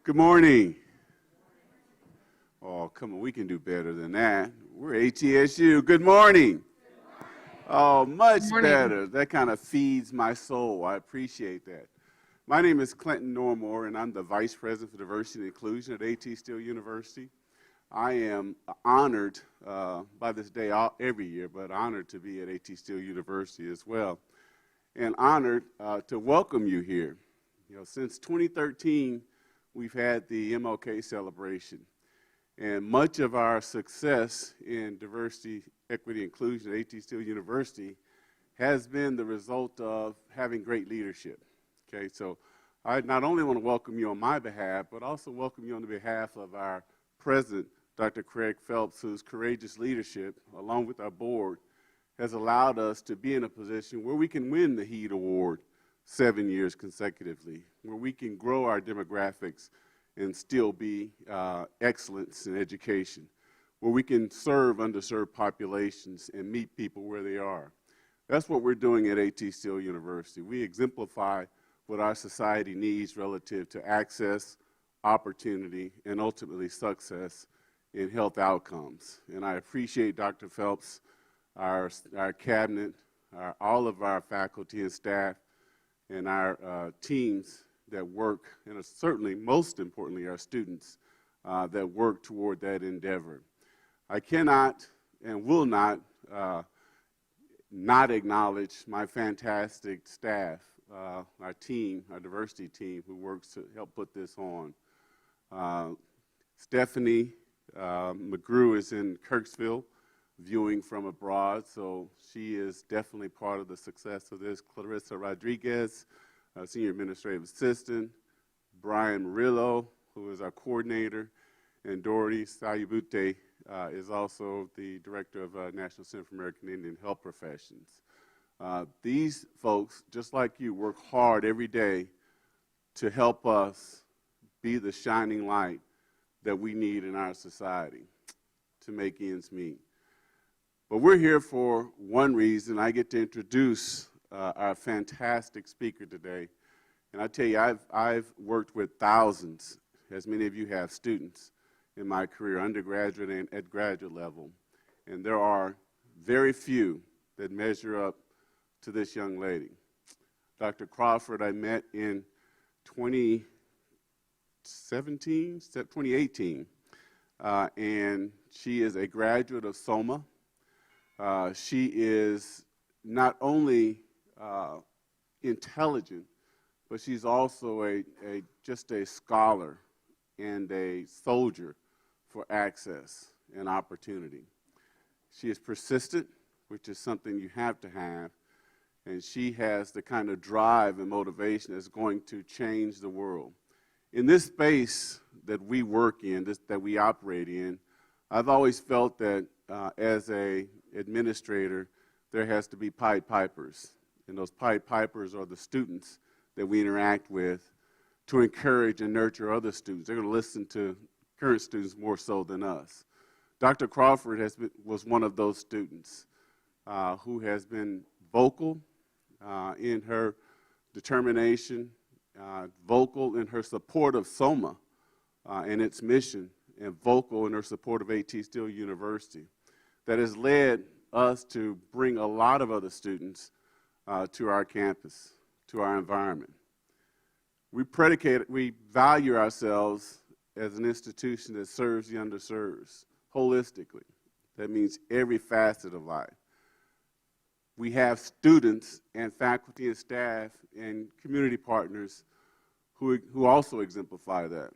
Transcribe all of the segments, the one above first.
Good morning. Oh, come on, we can do better than that. We're ATSU. Good morning. Oh, much better. That kind of feeds my soul. I appreciate that. My name is Clinton Normore, and I'm the Vice President for Diversity and Inclusion at AT University. I am honored by this day every year, but honored to be at AT University as well, and honored to welcome you here. Since 2013, we've had the MLK celebration, and much of our success in diversity, equity, inclusion at AT University has been the result of having great leadership. Okay, so I not only want to welcome you on my behalf, but also welcome you on the behalf of our president, Dr. Craig Phelps, whose courageous leadership, along with our board, has allowed us to be in a position where we can win the HEED Award 7 years consecutively, where we can grow our demographics and still be excellence in education, where we can serve underserved populations and meet people where they are. That's what we're doing at AT University. We exemplify what our society needs relative to access, opportunity, and ultimately success in health outcomes. And I appreciate Dr. Phelps, our cabinet, all of our faculty and staff, and our teams that work, and certainly most importantly our students that work toward that endeavor. I cannot and will not acknowledge my fantastic staff, our team, our diversity team who works to help put this on. Stephanie McGrew is in Kirksville viewing from abroad, so she is definitely part of the success of this. Clarissa Rodriguez, Senior Administrative Assistant, Brian Murillo, who is our coordinator, and Doherty Sayubute is also the Director of National Center for American Indian Health Professions. These folks, just like you, work hard every day to help us be the shining light that we need in our society to make ends meet. But we're here for one reason. I get to introduce our fantastic speaker today. And I tell you, I've worked with thousands, as many of you have, students in my career, undergraduate and at graduate level. And there are very few that measure up to this young lady. Dr. Crawford I met in 2018, and she is a graduate of SOMA. She is not only intelligent, but she's also just a scholar and a soldier for access and opportunity. She is persistent, which is something you have to have, and she has the kind of drive and motivation that's going to change the world. In this space that we work in, that we operate in, I've always felt that as an administrator, there has to be Pied Pipers. And those Pied Pipers are the students that we interact with to encourage and nurture other students. They're going to listen to current students more so than us. Dr. Crawford was one of those students who has been vocal in her determination, vocal in her support of SOMA and its mission, and vocal in her support of AT University. That has led us to bring a lot of other students to our campus, to our environment. We value ourselves as an institution that serves the underserved holistically. That means every facet of life. We have students and faculty and staff and community partners who also exemplify that.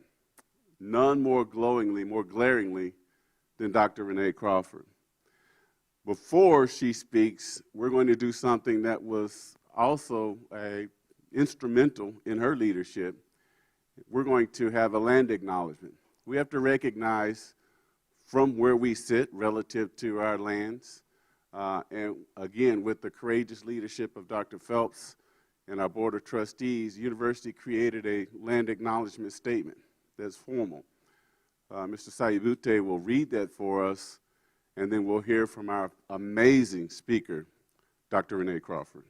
None more glowingly, more glaringly than Dr. Renée Crawford. Before she speaks, we're going to do something that was also instrumental in her leadership. We're going to have a land acknowledgement. We have to recognize from where we sit relative to our lands, and again, with the courageous leadership of Dr. Phelps and our Board of Trustees, the university created a land acknowledgement statement that's formal. Mr. Sayubute will read that for us, and then we'll hear from our amazing speaker, Dr. Renée Crawford.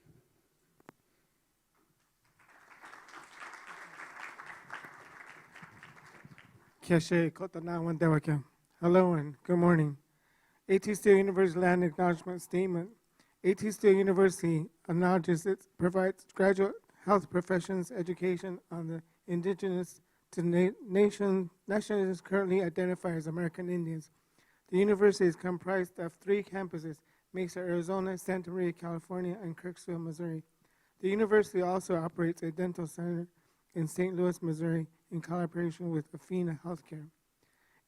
Keshe Kotanawan Dewaka. Hello and good morning. ATSU University Land Acknowledgement Statement. ATSU University acknowledges it provides graduate health professions education on the indigenous to nationalities currently identified as American Indians. The university is comprised of 3 campuses: Mesa, Arizona; Santa Maria, California; and Kirksville, Missouri. The university also operates a dental center in St. Louis, Missouri, in collaboration with Athena Healthcare.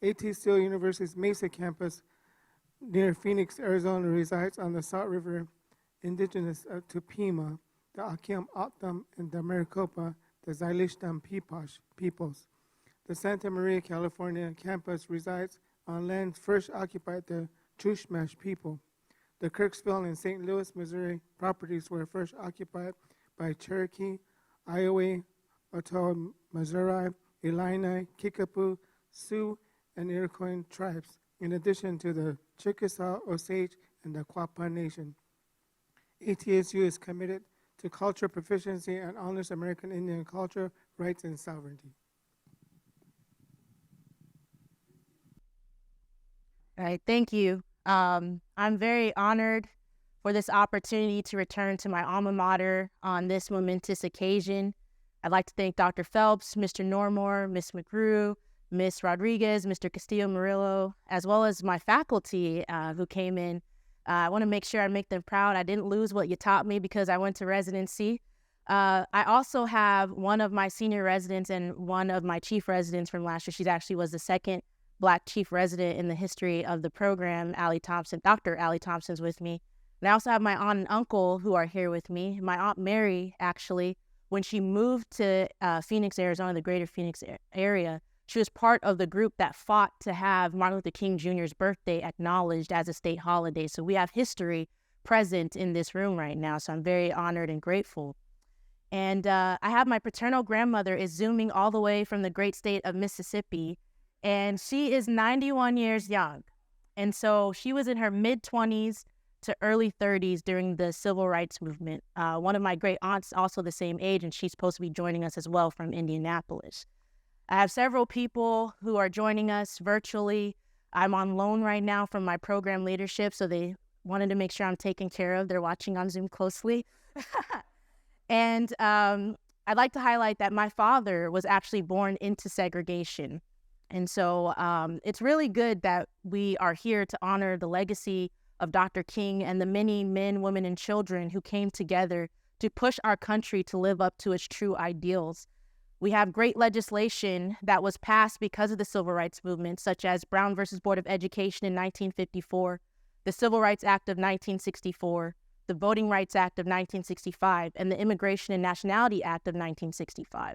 ATSU University's Mesa campus near Phoenix, Arizona, resides on the Salt River indigenous to Pima, the Akim Ottam, and the Maricopa, the Zylishtam peoples. The Santa Maria, California campus resides on lands first occupied by the Chushmash people. The Kirksville and St. Louis, Missouri properties were first occupied by Cherokee, Iowa, Ottawa, Missouri, Illini, Kickapoo, Sioux, and Iroquois tribes, in addition to the Chickasaw, Osage, and the Quapaw Nation. ATSU is committed to cultural proficiency and honors American Indian culture, rights, and sovereignty. All right, thank you. I'm very honored for this opportunity to return to my alma mater on this momentous occasion. I'd like to thank Dr. Phelps, Mr. Normore, Ms. McGrew, Ms. Rodriguez, Mr. Castillo-Murillo, as well as my faculty who came in. I want to make sure I make them proud. I didn't lose what you taught me because I went to residency. I also have one of my senior residents and one of my chief residents from last year. She actually was the second Black chief resident in the history of the program, Allie Thompson. Dr. Allie Thompson's with me. And I also have my aunt and uncle who are here with me. My Aunt Mary, actually, when she moved to Phoenix, Arizona, the greater Phoenix area, she was part of the group that fought to have Martin Luther King Jr.'s birthday acknowledged as a state holiday. So we have history present in this room right now. So I'm very honored and grateful. And I have my paternal grandmother is zooming all the way from the great state of Mississippi, and she is 91 years young. And so she was in her mid-20s to early 30s during the civil rights movement. One of my great aunts, also the same age, and she's supposed to be joining us as well from Indianapolis. I have several people who are joining us virtually. I'm on loan right now from my program leadership, so they wanted to make sure I'm taken care of. They're watching on Zoom closely. And I'd like to highlight that my father was actually born into segregation. And so it's really good that we are here to honor the legacy of Dr. King and the many men, women, and children who came together to push our country to live up to its true ideals. We have great legislation that was passed because of the civil rights movement, such as Brown versus Board of Education in 1954, the Civil Rights Act of 1964, the Voting Rights Act of 1965, and the Immigration and Nationality Act of 1965.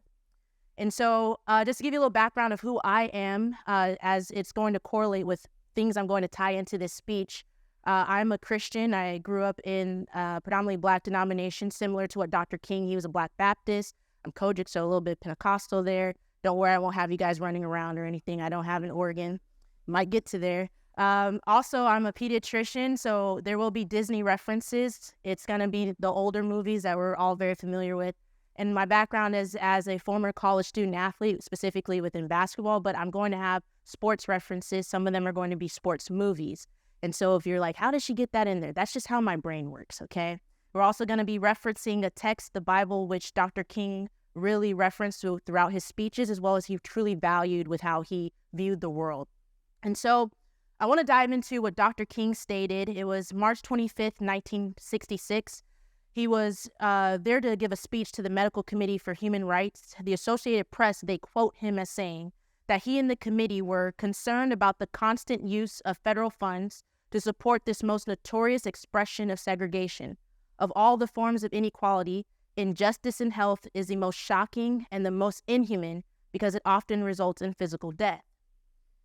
And so just to give you a little background of who I am, as it's going to correlate with things I'm going to tie into this speech, I'm a Christian. I grew up in predominantly Black denomination, similar to what Dr. King, he was a Black Baptist. I'm Kojic, so a little bit Pentecostal there. Don't worry, I won't have you guys running around or anything. I don't have an organ. Might get to there. Also, I'm a pediatrician, so there will be Disney references. It's going to be the older movies that we're all very familiar with. And my background is as a former college student athlete, specifically within basketball, but I'm going to have sports references. Some of them are going to be sports movies. And so if you're like, how does she get that in there? That's just how my brain works, okay? We're also going to be referencing a text, the Bible, which Dr. King really referenced throughout his speeches, as well as he truly valued with how he viewed the world. And so I want to dive into what Dr. King stated. It was March 25th, 1966. He was there to give a speech to the Medical Committee for Human Rights. The Associated Press, they quote him as saying that he and the committee were concerned about the constant use of federal funds to support this most notorious expression of segregation. Of all the forms of inequality, injustice in health is the most shocking and the most inhuman because it often results in physical death.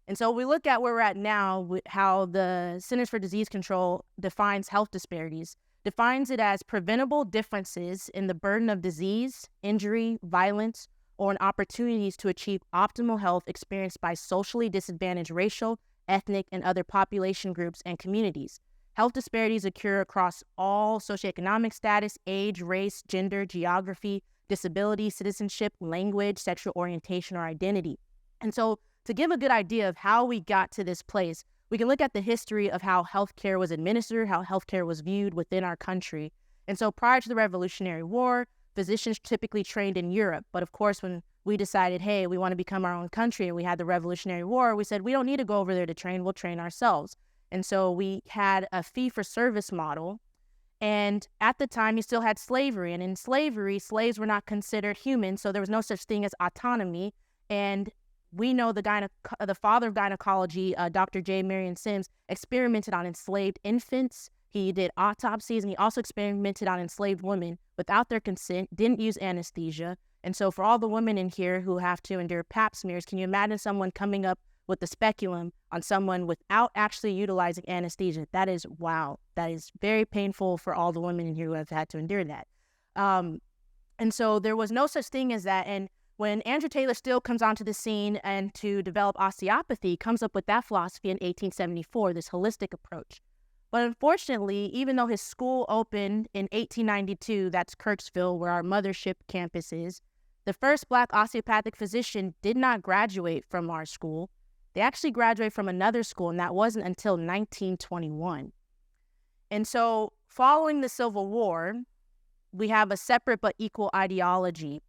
And so we look at where we're at now, how the Centers for Disease Control defines health disparities, defines it as preventable differences in the burden of disease, injury, violence, or in opportunities to achieve optimal health experienced by socially disadvantaged racial, ethnic, and other population groups and communities. Health disparities occur across all socioeconomic status, age, race, gender, geography, disability, citizenship, language, sexual orientation, or identity. And so to give a good idea of how we got to this place, we can look at the history of how healthcare was administered, how healthcare was viewed within our country. And so prior to the Revolutionary War, physicians typically trained in Europe. But of course, when we decided, hey, we want to become our own country, and we had the Revolutionary War, we said, we don't need to go over there to train, we'll train ourselves. And so we had a fee-for-service model. And at the time, you still had slavery. And in slavery, slaves were not considered human, so there was no such thing as autonomy. And we know the father of gynecology, Dr. J. Marion Sims, experimented on enslaved infants. He did autopsies, and he also experimented on enslaved women without their consent, didn't use anesthesia. And so for all the women in here who have to endure pap smears, can you imagine someone coming up with the speculum on someone without actually utilizing anesthesia? That is, wow. That is very painful for all the women in here who have had to endure that. And so there was no such thing as that. And when Andrew Taylor Still comes onto the scene and to develop osteopathy, comes up with that philosophy in 1874, this holistic approach. But unfortunately, even though his school opened in 1892, that's Kirksville, where our mothership campus is, the first Black osteopathic physician did not graduate from our school. They actually graduated from another school, and that wasn't until 1921. And so following the Civil War, we have a separate but equal ideology.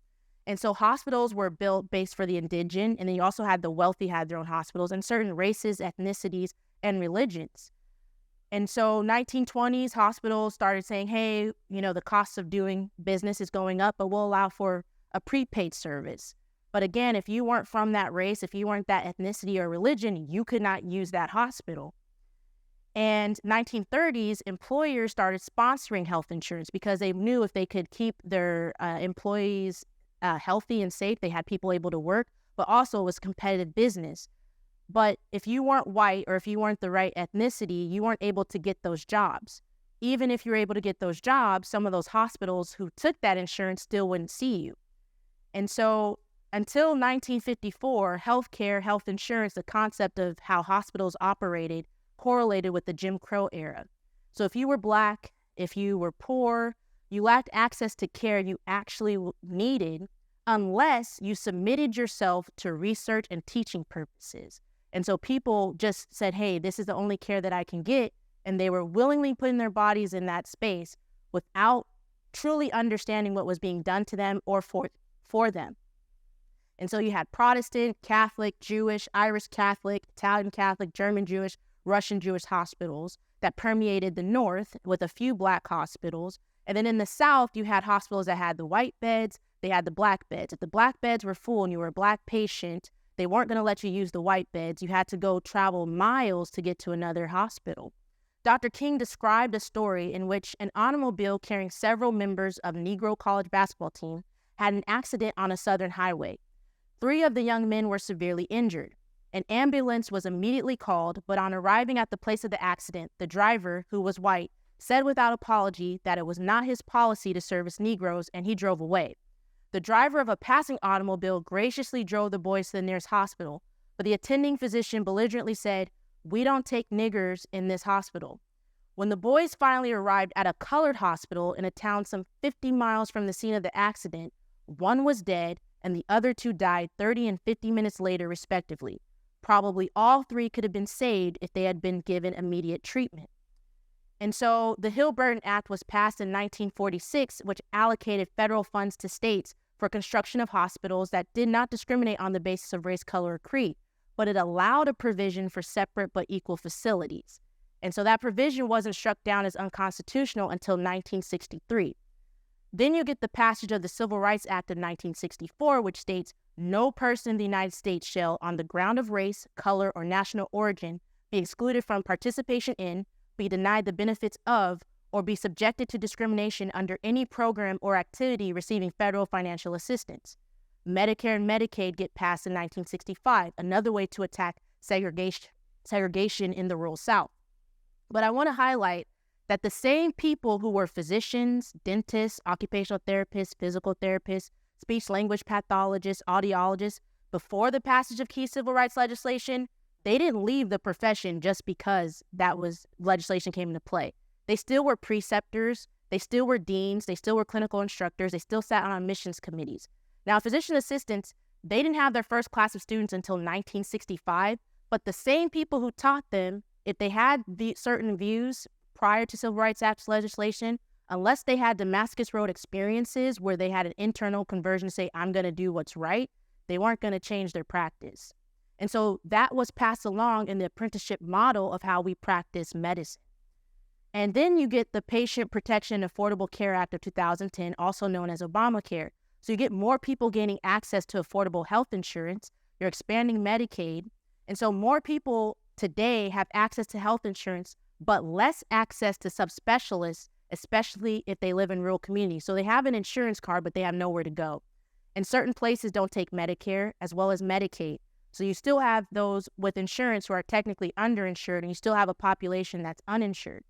And so hospitals were built based for the indigent, and then you also had the wealthy had their own hospitals, and certain races, ethnicities, and religions. And so 1920s, hospitals started saying, hey, the cost of doing business is going up, but we'll allow for a prepaid service. But again, if you weren't from that race, if you weren't that ethnicity or religion, you could not use that hospital. And 1930s, employers started sponsoring health insurance because they knew if they could keep their employees healthy and safe, they had people able to work, but also it was competitive business. But if you weren't white or if you weren't the right ethnicity, you weren't able to get those jobs. Even if you were able to get those jobs, some of those hospitals who took that insurance still wouldn't see you. And so until 1954, healthcare, health insurance, the concept of how hospitals operated correlated with the Jim Crow era. So if you were Black, if you were poor, you lacked access to care you actually needed unless you submitted yourself to research and teaching purposes. And so people just said, hey, this is the only care that I can get. And they were willingly putting their bodies in that space without truly understanding what was being done to them or for them. And so you had Protestant, Catholic, Jewish, Irish Catholic, Italian Catholic, German Jewish, Russian Jewish hospitals that permeated the North with a few Black hospitals. And then in the South, you had hospitals that had the white beds, they had the Black beds. If the Black beds were full and you were a Black patient, they weren't going to let you use the white beds. You had to go travel miles to get to another hospital. Dr. King described a story in which an automobile carrying several members of Negro college basketball team had an accident on a southern highway. 3 of the young men were severely injured. An ambulance was immediately called, but on arriving at the place of the accident, the driver, who was white, said without apology that it was not his policy to service Negroes, and he drove away. The driver of a passing automobile graciously drove the boys to the nearest hospital, but the attending physician belligerently said, "We don't take niggers in this hospital." When the boys finally arrived at a colored hospital in a town some 50 miles from the scene of the accident, one was dead and the other 2 died 30 and 50 minutes later, respectively. Probably all 3 could have been saved if they had been given immediate treatment. And so the Hill-Burton Act was passed in 1946, which allocated federal funds to states for construction of hospitals that did not discriminate on the basis of race, color, or creed, but it allowed a provision for separate but equal facilities. And so that provision wasn't struck down as unconstitutional until 1963. Then you get the passage of the Civil Rights Act of 1964, which states, "No person in the United States shall, on the ground of race, color, or national origin, be excluded from participation in, be denied the benefits of, or be subjected to discrimination under any program or activity receiving federal financial assistance." Medicare and Medicaid get passed in 1965, another way to attack segregation in the rural South. But I want to highlight that the same people who were physicians, dentists, occupational therapists, physical therapists, speech-language pathologists, audiologists, before the passage of key civil rights legislation, they didn't leave the profession just because legislation came into play. They still were preceptors, they still were deans, they still were clinical instructors, they still sat on admissions committees. Now, physician assistants They didn't have their first class of students until 1965, but the same people who taught them, if they had certain views prior to Civil Rights Act legislation, unless they had Damascus Road experiences where they had an internal conversion to say, I'm going to do what's right, they weren't going to change their practice. And so that was passed along in the apprenticeship model of how we practice medicine. And then you get the Patient Protection and Affordable Care Act of 2010, also known as Obamacare. So you get more people gaining access to affordable health insurance. You're expanding Medicaid. And so more people today have access to health insurance, but less access to subspecialists, especially if they live in rural communities. So they have an insurance card, but they have nowhere to go. And certain places don't take Medicare as well as Medicaid. So you still have those with insurance who are technically underinsured, and you still have a population that's uninsured.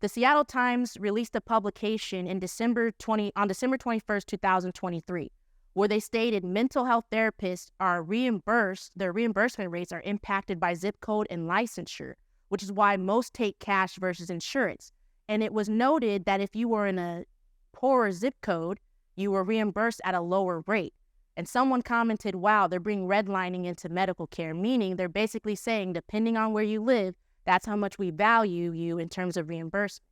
The Seattle Times released a publication on December 21st, 2023, where they stated mental health therapists are reimbursed, their reimbursement rates are impacted by zip code and licensure, which is why most take cash versus insurance. And it was noted that if you were in a poorer zip code, you were reimbursed at a lower rate. And someone commented, wow, they're bringing redlining into medical care, meaning they're basically saying, depending on where you live, that's how much we value you in terms of reimbursement.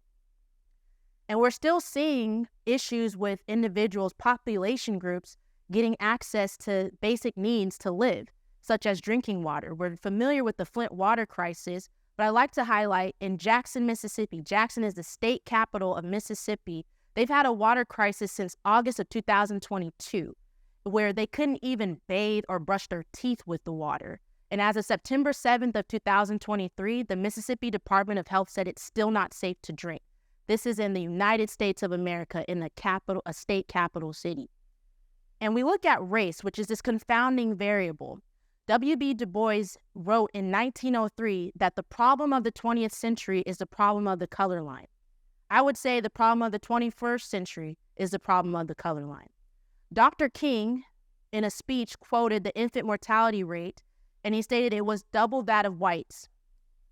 And we're still seeing issues with individuals, population groups, getting access to basic needs to live, such as drinking water. We're familiar with the Flint water crisis, but I like to highlight in Jackson, Mississippi. Jackson is the state capital of Mississippi. They've had a water crisis since August of 2022, where they couldn't even bathe or brush their teeth with the water. And as of September 7th of 2023, the Mississippi Department of Health said it's still not safe to drink. This is in the United States of America, in a state capital city. And we look at race, which is this confounding variable. W.B. Du Bois wrote in 1903 that the problem of the 20th century is the problem of the color line. I would say the problem of the 21st century is the problem of the color line. Dr. King, in a speech, quoted the infant mortality rate, and he stated it was double that of whites.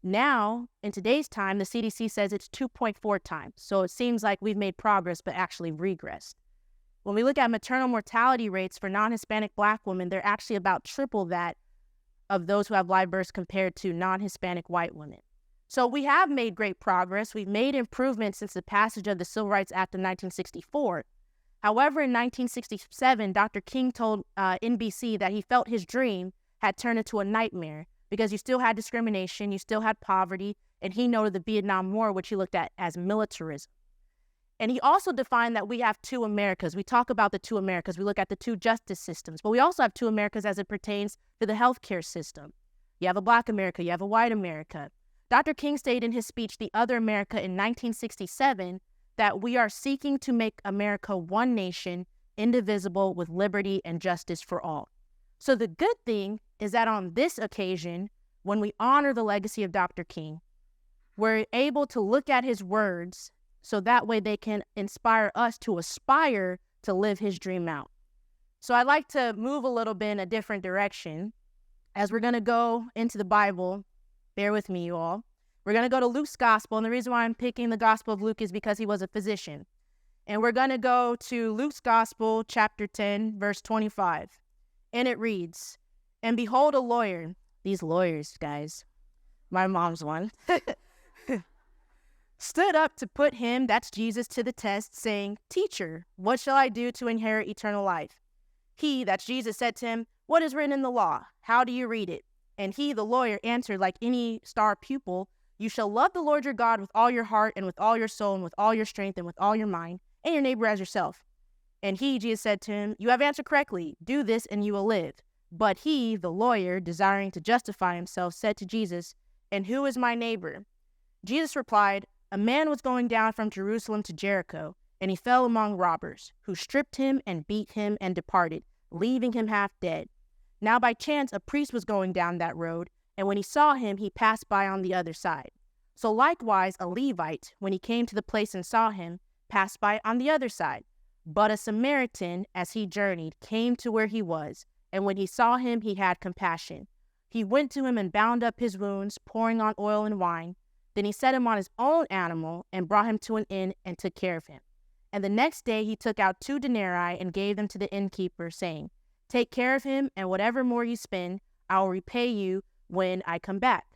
Now, in today's time, the CDC says it's 2.4 times. So it seems like we've made progress, but actually regressed. When we look at maternal mortality rates for non-Hispanic Black women, they're actually about triple that of those who have live births compared to non-Hispanic white women. So we have made great progress. We've made improvements since the passage of the Civil Rights Act of 1964. However, in 1967, Dr. King told NBC that he felt his dream had turned into a nightmare because you still had discrimination, you still had poverty, and he noted the Vietnam War, which he looked at as militarism. And he also defined that we have two Americas. We talk about the two Americas. We look at the two justice systems, but we also have two Americas as it pertains to the healthcare system. You have a Black America, you have a white America. Dr. King stated in his speech, The Other America in 1967, that we are seeking to make America one nation, indivisible, with liberty and justice for all. So the good thing is that on this occasion, when we honor the legacy of Dr. King, we're able to look at his words so that way they can inspire us to aspire to live his dream out. So I'd like to move a little bit in a different direction as we're going to go into the Bible. Bear with me, you all. We're going to go to Luke's gospel, and the reason why I'm picking the gospel of Luke is because he was a physician. And we're going to go to Luke's gospel, chapter 10, verse 25. And it reads, and behold, a lawyer. These lawyers, guys. My mom's one. Stood up to put him, that's Jesus, to the test, saying, Teacher, what shall I do to inherit eternal life? He, that's Jesus, said to him, What is written in the law? How do you read it? And he, the lawyer, answered like any star pupil, You shall love the Lord your God with all your heart and with all your soul and with all your strength and with all your mind, and your neighbor as yourself. And he, Jesus, said to him, You have answered correctly. Do this and you will live. But he, the lawyer, desiring to justify himself, said to Jesus, And who is my neighbor? Jesus replied, A man was going down from Jerusalem to Jericho, and he fell among robbers, who stripped him and beat him and departed, leaving him half dead. Now by chance a priest was going down that road, and when he saw him, he passed by on the other side. So likewise a Levite, when he came to the place and saw him, passed by on the other side. But a Samaritan, as he journeyed, came to where he was, and when he saw him, he had compassion. He went to him and bound up his wounds, pouring on oil and wine. Then he set him on his own animal and brought him to an inn and took care of him. And the next day he took out 2 denarii and gave them to the innkeeper, saying, Take care of him, and whatever more you spend, I will repay you when I come back.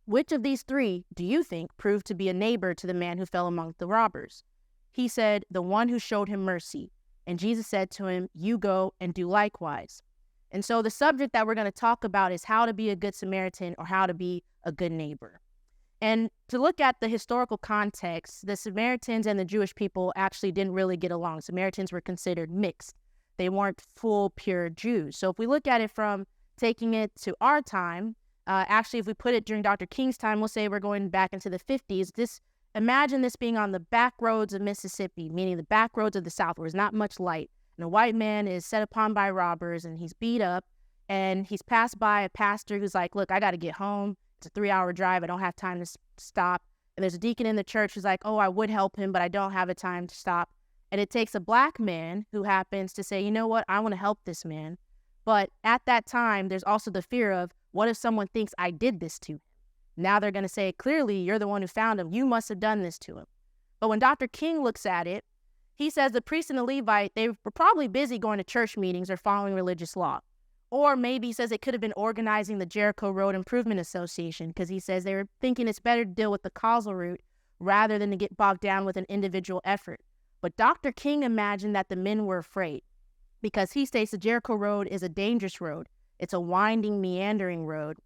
Which of these three do you think proved to be a neighbor to the man who fell among the robbers? He said, the one who showed him mercy. And Jesus said to him, you go and do likewise. And so the subject that we're going to talk about is how to be a good Samaritan or how to be a good neighbor. And to look at the historical context, the Samaritans and the Jewish people actually didn't really get along. Samaritans were considered mixed. They weren't full, pure Jews. So if we look at it from taking it to our time, actually, if we put it during Dr. King's time, we'll say we're going back into the 50s. Imagine this being on the back roads of Mississippi, meaning the back roads of the South, where there's not much light. And a white man is set upon by robbers, and he's beat up, and he's passed by a pastor who's like, look, I got to get home. It's a 3-hour drive. I don't have time to stop. And there's a deacon in the church who's like, oh, I would help him, but I don't have a time to stop. And it takes a black man who happens to say, you know what, I want to help this man. But at that time, there's also the fear of, what if someone thinks I did this to him? Now they're going to say, clearly, you're the one who found him. You must have done this to him. But when Dr. King looks at it, he says the priest and the Levite, they were probably busy going to church meetings or following religious law. Or maybe he says they could have been organizing the Jericho Road Improvement Association, because he says they were thinking it's better to deal with the causal root rather than to get bogged down with an individual effort. But Dr. King imagined that the men were afraid, because he states the Jericho Road is a dangerous road. It's a winding, meandering road,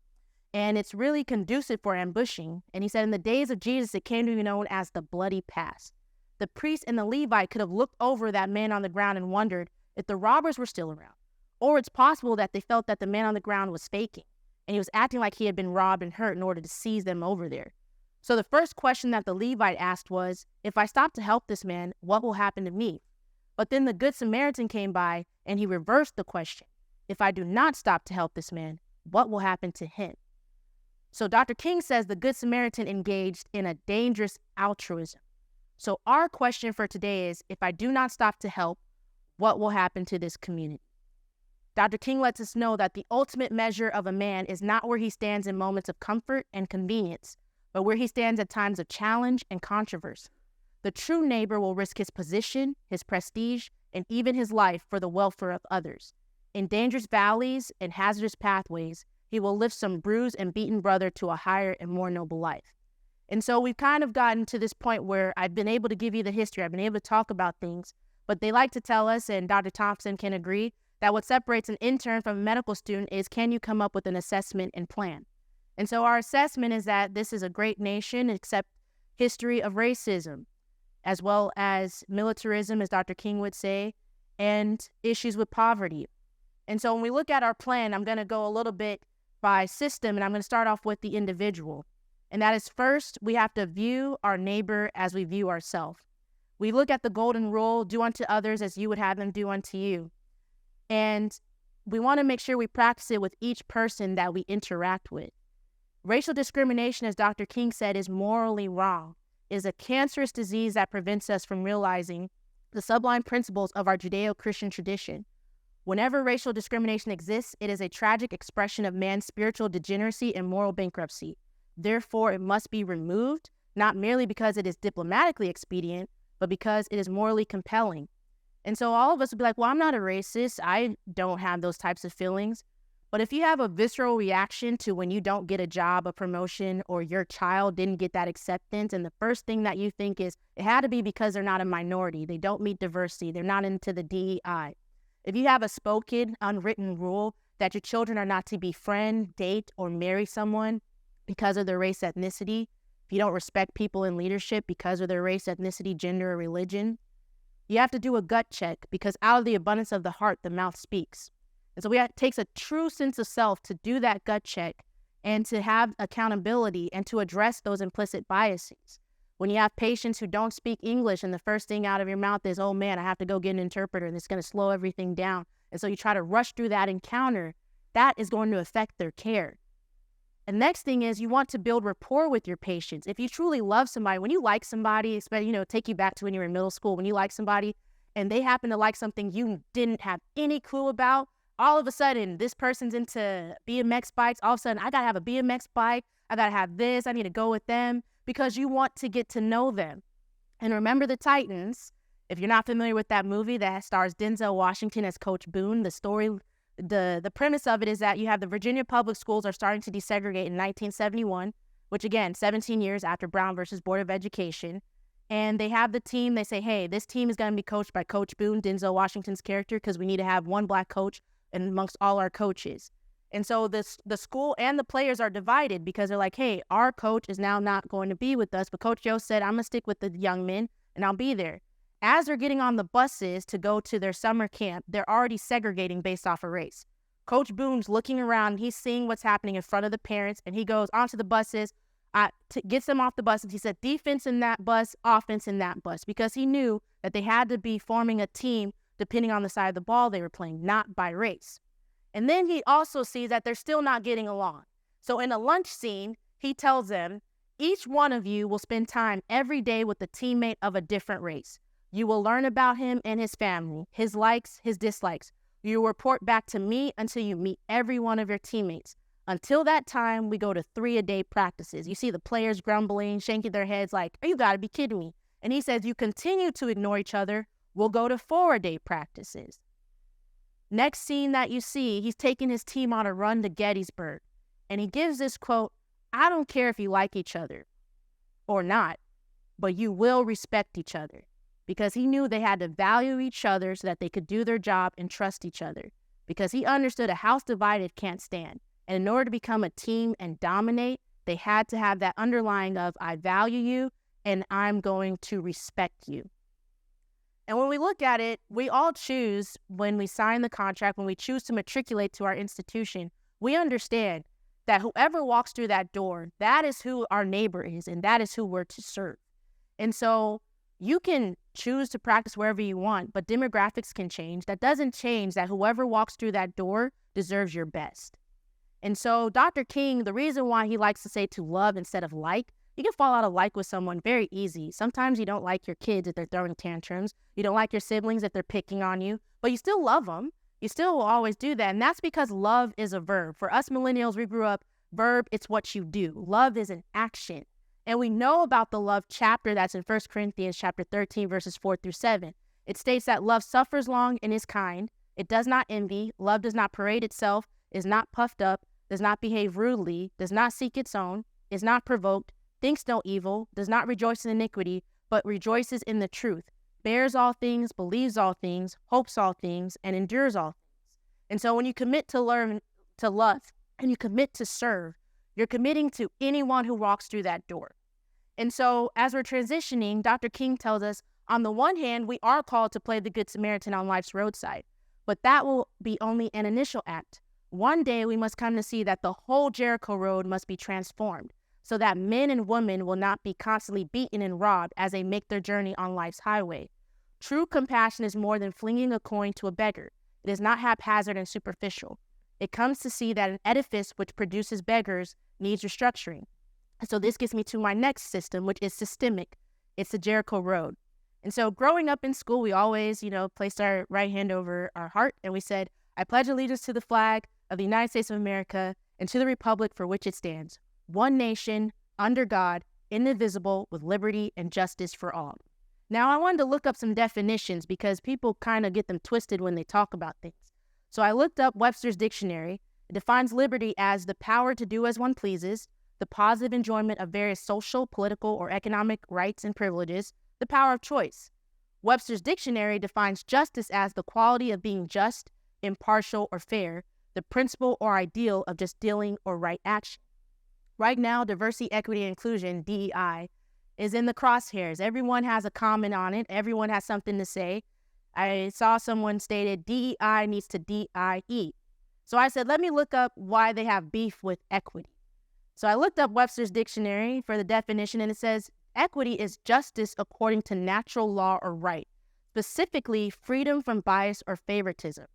and it's really conducive for ambushing. And he said in the days of Jesus, it came to be known as the Bloody Pass. The priest and the Levite could have looked over that man on the ground and wondered if the robbers were still around. Or it's possible that they felt that the man on the ground was faking, and he was acting like he had been robbed and hurt in order to seize them over there. So the first question that the Levite asked was, if I stop to help this man, what will happen to me? But then the Good Samaritan came by, and he reversed the question. If I do not stop to help this man, what will happen to him? So Dr. King says the Good Samaritan engaged in a dangerous altruism. So our question for today is, if I do not stop to help, what will happen to this community? Dr. King lets us know that the ultimate measure of a man is not where he stands in moments of comfort and convenience, but where he stands at times of challenge and controversy. The true neighbor will risk his position, his prestige, and even his life for the welfare of others. In dangerous valleys and hazardous pathways, he will lift some bruised and beaten brother to a higher and more noble life. And so we've kind of gotten to this point where I've been able to give you the history. I've been able to talk about things, but they like to tell us, and Dr. Thompson can agree, that what separates an intern from a medical student is, can you come up with an assessment and plan? And so our assessment is that this is a great nation, except history of racism, as well as militarism, as Dr. King would say, and issues with poverty. And so when we look at our plan, I'm going to go a little bit by system, and I'm going to start off with the individual. And that is, first, we have to view our neighbor as we view ourselves. We look at the golden rule, do unto others as you would have them do unto you. And we want to make sure we practice it with each person that we interact with. Racial discrimination, as Dr. King said, is morally wrong. It is a cancerous disease that prevents us from realizing the sublime principles of our Judeo-Christian tradition. Whenever racial discrimination exists, it is a tragic expression of man's spiritual degeneracy and moral bankruptcy. Therefore, it must be removed, not merely because it is diplomatically expedient, but because it is morally compelling. And so all of us would be like, well, I'm not a racist. I don't have those types of feelings. But if you have a visceral reaction to when you don't get a job, a promotion, or your child didn't get that acceptance, and the first thing that you think is, it had to be because they're not a minority, they don't meet diversity, they're not into the DEI. If you have a spoken, unwritten rule that your children are not to befriend, date, or marry someone because of their race, ethnicity, if you don't respect people in leadership because of their race, ethnicity, gender, or religion, you have to do a gut check, because out of the abundance of the heart, the mouth speaks. And so it takes a true sense of self to do that gut check and to have accountability and to address those implicit biases. When you have patients who don't speak English and the first thing out of your mouth is, oh man, I have to go get an interpreter and it's going to slow everything down. And so you try to rush through that encounter, that is going to affect their care. And next thing is, you want to build rapport with your patients. If you truly love somebody, when you like somebody, especially, take you back to when you were in middle school, when you like somebody and they happen to like something you didn't have any clue about, all of a sudden, this person's into BMX bikes. All of a sudden, I got to have a BMX bike. I got to have this. I need to go with them, because you want to get to know them. And remember the Titans. If you're not familiar with that movie that stars Denzel Washington as Coach Boone, the story The premise of it is that you have the Virginia public schools are starting to desegregate in 1971, which again, 17 years after Brown versus Board of Education. And they have the team, they say, hey, this team is going to be coached by Coach Boone, Denzel Washington's character, because we need to have one black coach amongst all our coaches. And so the school and the players are divided because they're like, hey, our coach is now not going to be with us. But Coach Joe said, I'm going to stick with the young men and I'll be there. As they're getting on the buses to go to their summer camp, they're already segregating based off of race. Coach Boone's looking around, he's seeing what's happening in front of the parents, and he goes onto the buses, gets them off the buses. He said defense in that bus, offense in that bus, because he knew that they had to be forming a team depending on the side of the ball they were playing, not by race. And then he also sees that they're still not getting along. So in a lunch scene, he tells them, each one of you will spend time every day with a teammate of a different race. You will learn about him and his family, his likes, his dislikes. You will report back to me until you meet every one of your teammates. Until that time, we go to 3-a-day practices. You see the players grumbling, shaking their heads like, oh, you got to be kidding me. And he says, you continue to ignore each other, we'll go to 4-a-day practices. Next scene that you see, he's taking his team on a run to Gettysburg. And he gives this quote, I don't care if you like each other or not, but you will respect each other. Because he knew they had to value each other so that they could do their job and trust each other. Because he understood a house divided can't stand. And in order to become a team and dominate, they had to have that underlying of, I value you and I'm going to respect you. And when we look at it, we all choose, when we sign the contract, when we choose to matriculate to our institution, we understand that whoever walks through that door, that is who our neighbor is, and that is who we're to serve. And so you can choose to practice wherever you want, but demographics can change. That doesn't change that whoever walks through that door deserves your best. And so Dr. King, the reason why he likes to say to love instead of like, you can fall out of like with someone very easy. Sometimes you don't like your kids if they're throwing tantrums. You don't like your siblings if they're picking on you, but you still love them. You still will always do that. And that's because love is a verb. For us millennials, we grew up, verb, it's what you do. Love is an action. And we know about the love chapter that's in 1 Corinthians chapter 13, verses 4-7. It states that love suffers long and is kind. It does not envy. Love does not parade itself, is not puffed up, does not behave rudely, does not seek its own, is not provoked, thinks no evil, does not rejoice in iniquity, but rejoices in the truth, bears all things, believes all things, hopes all things, and endures all things. And so when you commit to learn to love and you commit to serve, you're committing to anyone who walks through that door. And so as we're transitioning, Dr. King tells us, on the one hand, we are called to play the Good Samaritan on life's roadside, but that will be only an initial act. One day we must come to see that the whole Jericho road must be transformed, so that men and women will not be constantly beaten and robbed as they make their journey on life's highway. True compassion is more than flinging a coin to a beggar. It is not haphazard and superficial. It comes to see that an edifice which produces beggars needs restructuring. And so this gets me to my next system, which is systemic. It's the Jericho Road. And so growing up in school, we always, placed our right hand over our heart and we said, I pledge allegiance to the flag of the United States of America and to the republic for which it stands, one nation, under God, indivisible, with liberty and justice for all. Now, I wanted to look up some definitions because people kind of get them twisted when they talk about things. So I looked up Webster's dictionary. It defines liberty as the power to do as one pleases, the positive enjoyment of various social, political, or economic rights and privileges, the power of choice. Webster's dictionary defines justice as the quality of being just, impartial, or fair, the principle or ideal of just dealing or right action. Right now, diversity, equity, and inclusion, DEI, is in the crosshairs. Everyone has a comment on it. Everyone has something to say. I saw someone stated DEI needs to DIE. So I said, let me look up why they have beef with equity. So I looked up Webster's dictionary for the definition, and it says, equity is justice according to natural law or right, specifically freedom from bias or favoritism.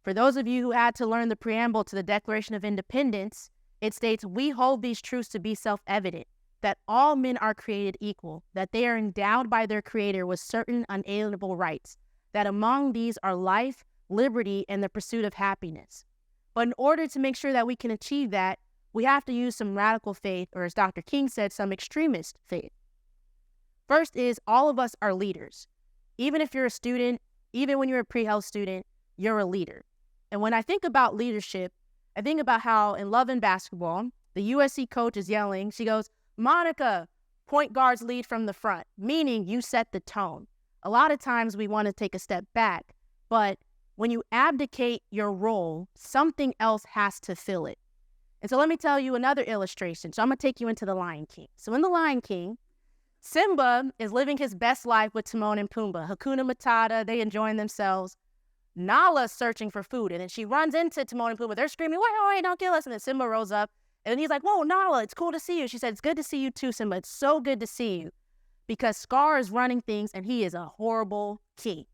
For those of you who had to learn the preamble to the Declaration of Independence, it states, we hold these truths to be self-evident, that all men are created equal, that they are endowed by their Creator with certain unalienable rights, that among these are life, liberty, and the pursuit of happiness. But in order to make sure that we can achieve that, we have to use some radical faith, or as Dr. King said, some extremist faith. First is all of us are leaders. Even if you're a student, even when you're a pre-health student, you're a leader. And when I think about leadership, I think about how in Love and Basketball, the USC coach is yelling. She goes, Monica, point guards lead from the front, meaning you set the tone. A lot of times we want to take a step back, but when you abdicate your role, something else has to fill it. And so let me tell you another illustration. So I'm going to take you into The Lion King. So in The Lion King, Simba is living his best life with Timon and Pumbaa. Hakuna Matata, they enjoying themselves. Nala's searching for food, and then she runs into Timon and Pumbaa. They're screaming, wait, don't kill us. And then Simba rolls up, and then he's like, whoa, Nala, it's cool to see you. She said, it's good to see you too, Simba. It's so good to see you. Because Scar is running things, and he is a horrible king.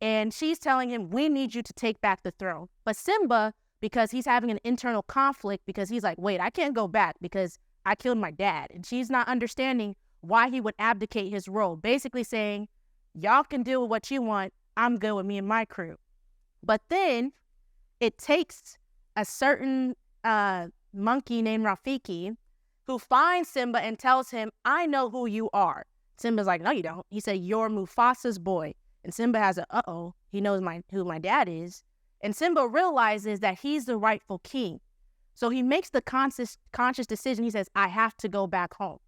And she's telling him, we need you to take back the throne. But Simba, because he's having an internal conflict, because he's like, wait, I can't go back because I killed my dad. And she's not understanding why he would abdicate his role, basically saying, y'all can do what you want. I'm good with me and my crew. But then it takes a certain monkey named Rafiki who finds Simba and tells him, I know who you are. Simba's like, no, you don't. He said, you're Mufasa's boy. And Simba has he knows who my dad is. And Simba realizes that he's the rightful king. So he makes the conscious decision. He says, I have to go back home.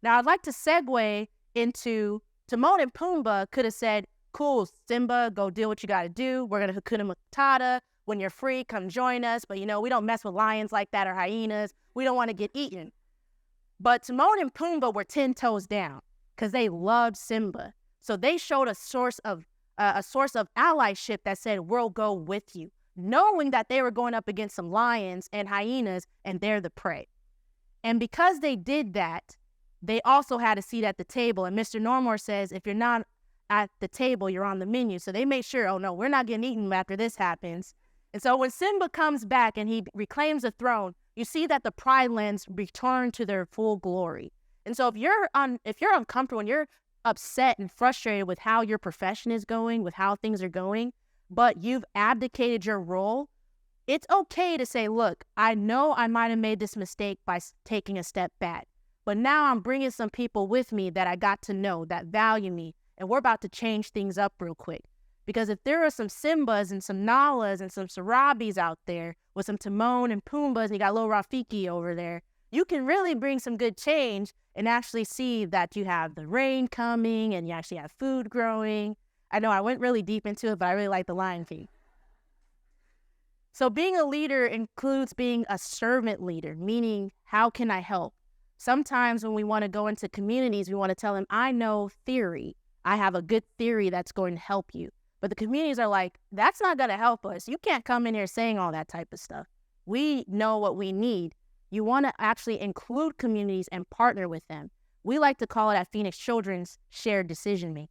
Now, I'd like to segue into Timon and Pumbaa could have said, cool, Simba, go do what you got to do. We're going to Hakuna Matata. When you're free, come join us. But, we don't mess with lions like that or hyenas. We don't want to get eaten. But Timon and Pumbaa were 10 toes down because they loved Simba. So they showed a source of allyship that said, we'll go with you, knowing that they were going up against some lions and hyenas, and they're the prey. And because they did that, they also had a seat at the table. And Mr. Normore says, if you're not at the table, you're on the menu. So they made sure, oh no, we're not getting eaten after this happens. And so when Simba comes back and he reclaims the throne, you see that the Pride Lands return to their full glory. And so if you're uncomfortable and you're upset and frustrated with how your profession is going, with how things are going, but you've abdicated your role, it's okay to say, look, I know I might have made this mistake by taking a step back, but now I'm bringing some people with me that I got to know, that value me, and we're about to change things up real quick. Because if there are some Simbas and some Nalas and some Sarabis out there with some Timon and Pumbas and you got little Rafiki over there, you can really bring some good change and actually see that you have the rain coming and you actually have food growing. I know I went really deep into it, but I really like the Lion King. So being a leader includes being a servant leader, meaning how can I help? Sometimes when we want to go into communities, we want to tell them, I know theory. I have a good theory that's going to help you. But the communities are like, that's not going to help us. You can't come in here saying all that type of stuff. We know what we need. You want to actually include communities and partner with them. We like to call it at Phoenix Children's shared decision making.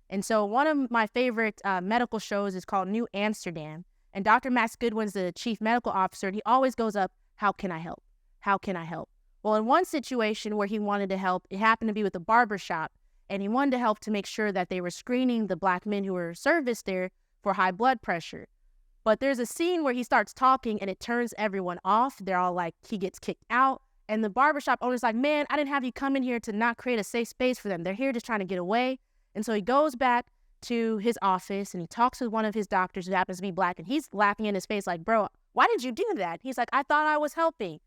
And so one of my favorite medical shows is called New Amsterdam. And Dr. Max Goodwin's the chief medical officer. And he always goes up, how can I help? How can I help? Well, in one situation where he wanted to help, it happened to be with a barbershop. And he wanted to help to make sure that they were screening the Black men who were serviced there for high blood pressure. But there's a scene where he starts talking and it turns everyone off. They're all like, he gets kicked out. And the barbershop owner's like, man, I didn't have you come in here to not create a safe space for them. They're here just trying to get away. And so he goes back to his office and he talks with one of his doctors who happens to be Black. And he's laughing in his face like, bro, why did you do that? He's like, I thought I was helping.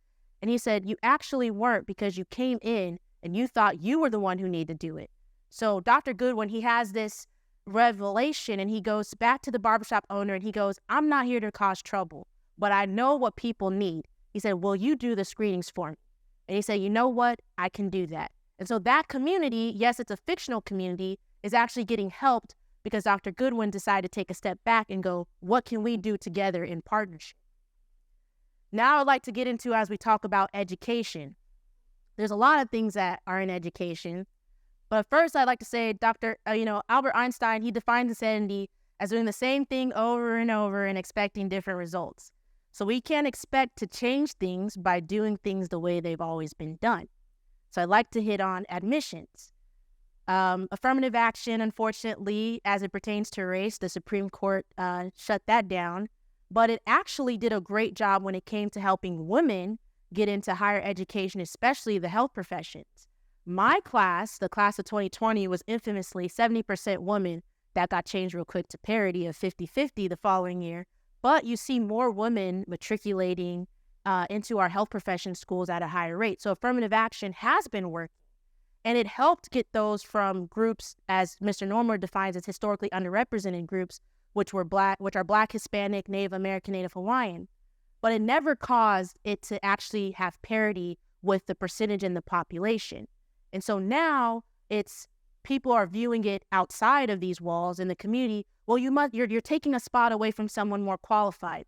And he said, you actually weren't, because you came in and you thought you were the one who needed to do it. So Dr. Goodwin, he has this revelation and he goes back to the barbershop owner and he goes, I'm not here to cause trouble, but I know what people need. He said, will you do the screenings for me? And he said, you know what? I can do that. And so that community, yes, it's a fictional community, is actually getting helped because Dr. Goodwin decided to take a step back and go, what can we do together in partnership? Now I'd like to get into, as we talk about education. There's a lot of things that are in education. But first, I'd like to say Albert Einstein, he defined insanity as doing the same thing over and over and expecting different results. So we can't expect to change things by doing things the way they've always been done. So I'd like to hit on admissions. Affirmative action, unfortunately, as it pertains to race, the Supreme Court shut that down. But it actually did a great job when it came to helping women get into higher education, especially the health professions. My class, the class of 2020, was infamously 70% women. That got changed real quick to parity of 50-50 the following year. but you see more women matriculating into our health profession schools at a higher rate. So affirmative action has been working, and it helped get those from groups, as Mr. Normer defines as historically underrepresented groups, which are Black, Hispanic, Native American, Native Hawaiian. But it never caused it to actually have parity with the percentage in the population. And so now people are viewing it outside of these walls in the community. Well, you're taking a spot away from someone more qualified.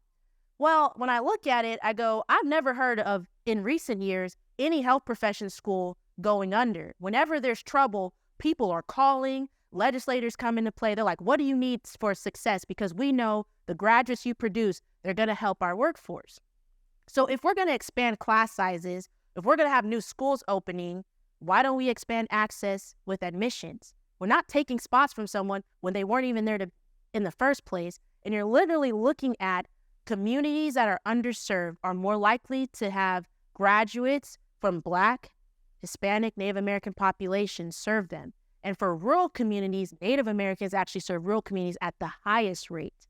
Well, when I look at it, I go, I've never heard of, in recent years, any health profession school going under. Whenever there's trouble, people are calling, legislators come into play. They're like, what do you need for success? Because we know the graduates you produce, they're going to help our workforce. So if we're going to expand class sizes, if we're going to have new schools opening, why don't we expand access with admissions? We're not taking spots from someone when they weren't even there in the first place. And you're literally looking at communities that are underserved are more likely to have graduates from Black, Hispanic, Native American populations serve them. And for rural communities, Native Americans actually serve rural communities at the highest rate.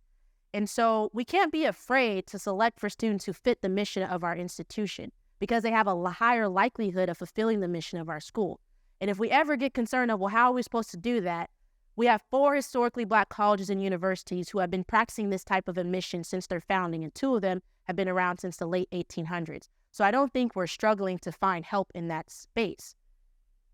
And so we can't be afraid to select for students who fit the mission of our institution, because they have a higher likelihood of fulfilling the mission of our school. And if we ever get concerned of, well, how are we supposed to do that? We have 4 historically Black colleges and universities who have been practicing this type of admission since their founding, and 2 of them have been around since the late 1800s. So I don't think we're struggling to find help in that space.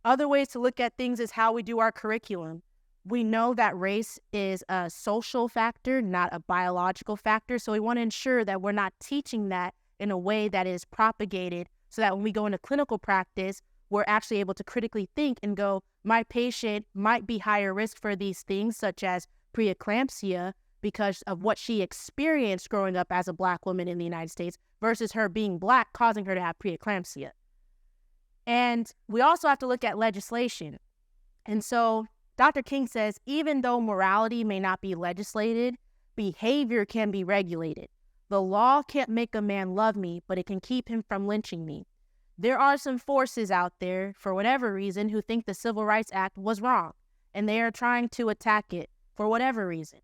Other ways to look at things is how we do our curriculum. We know that race is a social factor, not a biological factor. So we want to ensure that we're not teaching that in a way that is propagated, so that when we go into clinical practice, we're actually able to critically think and go, my patient might be higher risk for these things, such as preeclampsia, because of what she experienced growing up as a Black woman in the United States, versus her being Black causing her to have preeclampsia. And we also have to look at legislation. And so Dr. King says, even though morality may not be legislated, behavior can be regulated. The law can't make a man love me, but it can keep him from lynching me. There are some forces out there, for whatever reason, who think the Civil Rights Act was wrong, and they are trying to attack it for whatever reason.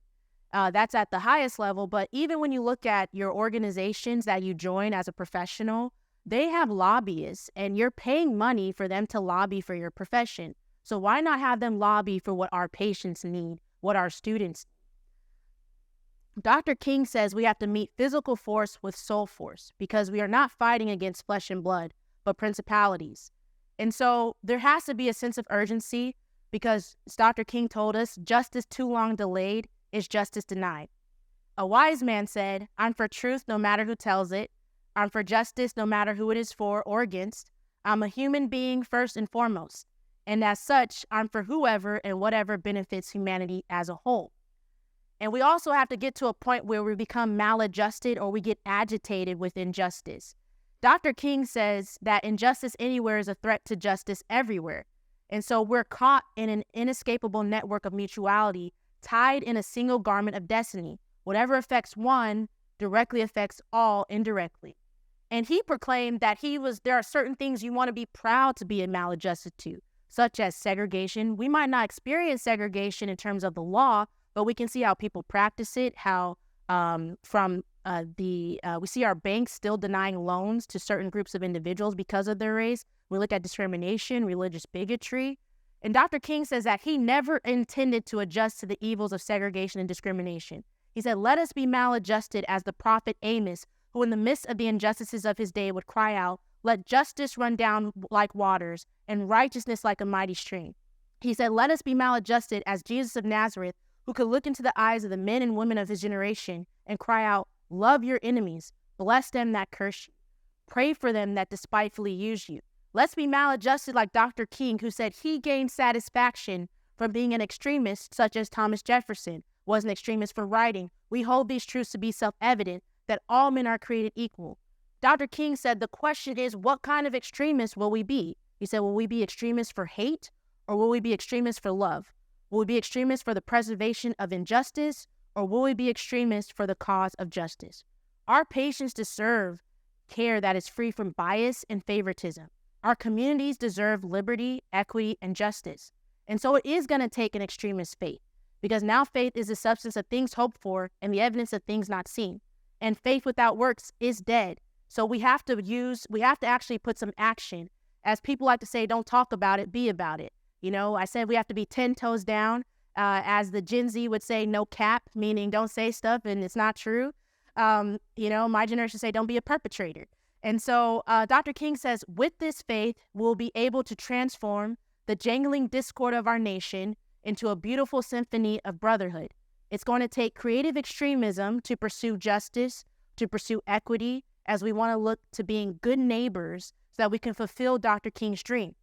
That's at the highest level, but even when you look at your organizations that you join as a professional, they have lobbyists, and you're paying money for them to lobby for your profession. So why not have them lobby for what our patients need, what our students need? Dr. King says we have to meet physical force with soul force, because we are not fighting against flesh and blood, but principalities. And so there has to be a sense of urgency, because as Dr. King told us, justice too long delayed is justice denied. A wise man said, I'm for truth no matter who tells it. I'm for justice no matter who it is for or against. I'm a human being first and foremost. And as such, I'm for whoever and whatever benefits humanity as a whole. And we also have to get to a point where we become maladjusted, or we get agitated with injustice. Dr. King says that injustice anywhere is a threat to justice everywhere. And so we're caught in an inescapable network of mutuality, tied in a single garment of destiny. Whatever affects one directly affects all indirectly. And he proclaimed that there are certain things you want to be proud to be maladjusted to, such as segregation. We might not experience segregation in terms of the law, but we can see how people practice it, how we see our banks still denying loans to certain groups of individuals because of their race. We look at discrimination, religious bigotry. And Dr. King says that he never intended to adjust to the evils of segregation and discrimination. He said, let us be maladjusted as the prophet Amos, who in the midst of the injustices of his day would cry out, let justice run down like waters and righteousness like a mighty stream. He said, let us be maladjusted as Jesus of Nazareth, who could look into the eyes of the men and women of his generation and cry out, love your enemies, bless them that curse you, pray for them that despitefully use you. Let's be maladjusted like Dr. King, who said he gained satisfaction from being an extremist, such as Thomas Jefferson was an extremist for writing. We hold these truths to be self-evident, that all men are created equal. Dr. King said the question is, what kind of extremists will we be? He said, will we be extremists for hate, or will we be extremists for love? Will we be extremists for the preservation of injustice, or will we be extremists for the cause of justice? Our patients deserve care that is free from bias and favoritism. Our communities deserve liberty, equity, and justice. And so it is going to take an extremist faith, because now faith is the substance of things hoped for and the evidence of things not seen. and faith without works is dead. So we have to actually put some action. As people like to say, don't talk about it, be about it. I said we have to be 10 toes down. As the Gen Z would say, no cap, meaning don't say stuff and it's not true. My generation say don't be a perpetrator. And so Dr. King says, with this faith, we'll be able to transform the jangling discord of our nation into a beautiful symphony of brotherhood. It's going to take creative extremism to pursue justice, to pursue equity, as we want to look to being good neighbors so that we can fulfill Dr. King's dream.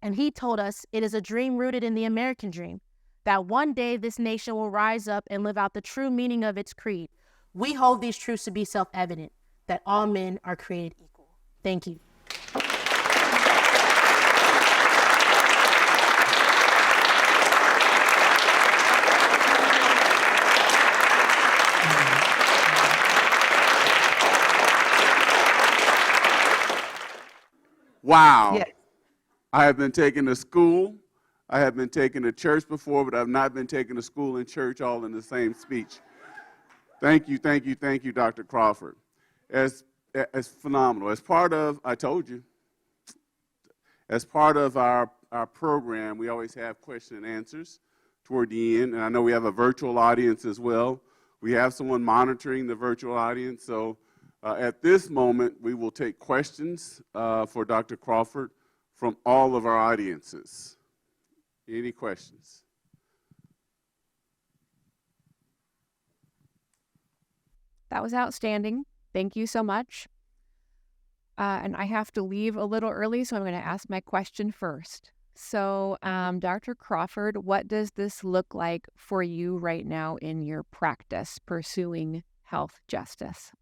And he told us it is a dream rooted in the American dream, that one day this nation will rise up and live out the true meaning of its creed. We hold these truths to be self-evident, that all men are created equal. Thank you. Wow. Yes. I have been taken to school. I have been taken to church before, but I've not been taken to school and church all in the same speech. Thank you, Dr. Crawford. As phenomenal. As part of, I told you, as part of our program, we always have question and answers toward the end, and I know we have a virtual audience as well. We have someone monitoring the virtual audience, so at this moment, we will take questions for Dr. Crawford from all of our audiences. Any questions? That was outstanding. Thank you so much. And I have to leave a little early, so I'm going to ask my question first. So, Dr. Crawford, what does this look like for you right now in your practice pursuing health justice?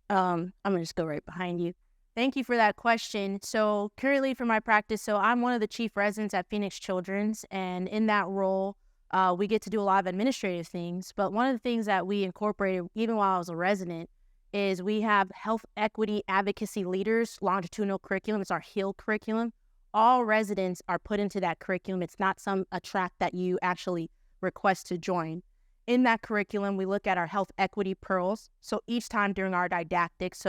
I'm going to just go right behind you. Thank you for that question. So currently for my practice, I'm one of the chief residents at Phoenix Children's, and in that role, we get to do a lot of administrative things. But one of the things that we incorporated, even while I was a resident, is we have health equity advocacy leaders, longitudinal curriculum. It's our HEAL curriculum. All residents are put into that curriculum. It's not a track that you actually request to join. In that curriculum, we look at our health equity pearls. So each time during our didactics,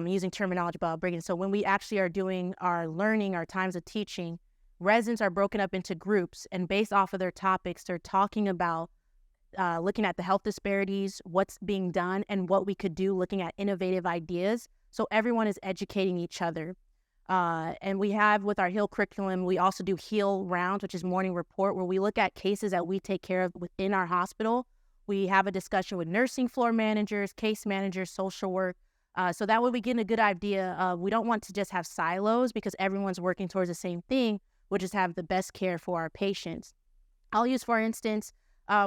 using terminology, but I'll bring it. So when we actually are doing our learning, our times of teaching, residents are broken up into groups, and based off of their topics, they're talking about looking at the health disparities, what's being done, and what we could do, looking at innovative ideas. So everyone is educating each other. And we have, with our HEAL curriculum, we also do HEAL rounds, which is morning report, where we look at cases that we take care of within our hospital. We have a discussion with nursing floor managers, case managers, social work. So that way we get a good idea of, we don't want to just have silos because everyone's working towards the same thing. We'll just have the best care for our patients. I'll use, for instance,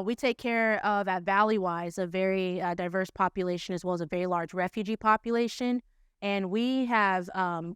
we take care of, at Valleywise, a very diverse population as well as a very large refugee population. And we have,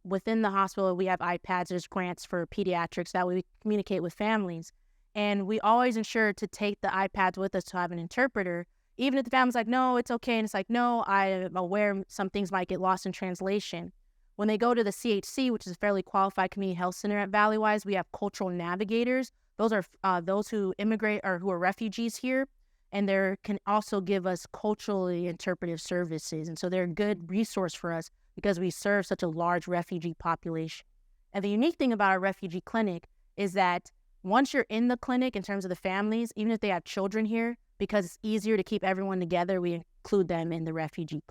within the hospital, we have iPads, there's grants for pediatrics, that way we communicate with families. And we always ensure to take the iPads with us to have an interpreter, even if the family's like, no, it's okay. And it's like, no, I'm aware some things might get lost in translation. When they go to the CHC, which is a fairly qualified community health center at Valleywise, we have cultural navigators. Those are those who immigrate or who are refugees here. And they can also give us culturally interpretive services. And so they're a good resource for us because we serve such a large refugee population. And the unique thing about our refugee clinic is that once you're in the clinic, in terms of the families, even if they have children here, because it's easier to keep everyone together, we include them in the refugee